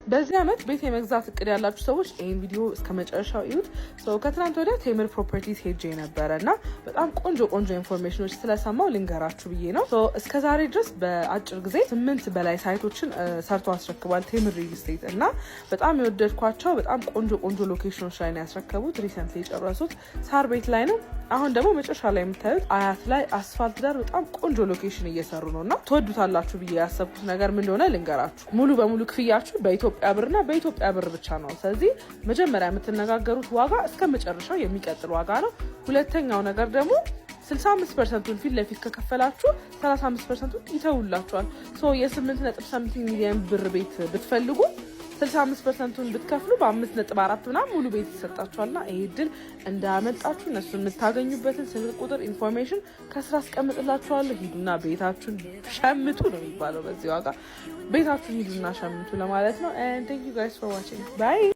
በዚህ አመት ቤት የመግዛት እቅድ ያላችሁ ሰዎች ይሄን ቪዲዮ እስከመጨረሻው እዩት። ከትናንት ወዲያ ቴምር ፕሮፐርቲስ ሄጄ ነበረና በጣም ቆንጆ ኢንፎርሜሽኖች ስለሰማው ልንገራችሁ ብዬ ነው። እስከዛሬ ድረስ በአጭር ጊዜ 8 በላይ ሳይቶችን ሰርቶ አስረክቧል ቴምር ሪል ስቴት እና በጣም የወደድኳቸው በጣም ቆንጆ ሎኬሽኖች ላይ ነው ያስረከቡት። ሪሰንትሊ የጨረሱት ሳር ቤት ላይ ነው። አሁን ደግሞ መጨረሻ ላይ የምታዩት አያት ላይ አስፋልት ዳር በጣም ቆንጆ ሎኬሽን እየሰሩ ነውና ትወዱታላችሁ ብዬ ያሰብኩት ነገር ምን እንደሆነ ልንገራችሁ። ሙሉ በሙሉ ክፍያችሁ በኢትዮጵያ ብርና በኢትዮጵያ ብር ብቻ ነው። ስለዚህ መጀመሪያ የምትነጋገሩት ዋጋ እስከ መጨረሻው የሚቀጥል ዋጋ ነው። ሁለተኛው ነገር ደግሞ 65%ን ፊት ለፊት ከከፈላችሁ 35%ን ይተውላችኋል። የ8.8 ሚሊዮን ብር ቤት ብትፈልጉ 65%ን ብትከፍሉ በ5.4 ምናምን ሙሉ ቤት ይሰጣችኋልና ይሄ ድል እንዳያመልጣችሁ። እነሱን የምታገኙበትን ስልክ ቁጥር ኢንፎርሜሽን ከስራ አስቀምጥላችኋለሁ። ሂዱና ቤታችሁን ሸምቱ ነው የሚባለው። በዚህ ዋጋ ቤታችሁን ሂዱና ሸምቱ ለማለት ነው። and thank you guys for watching. Bye.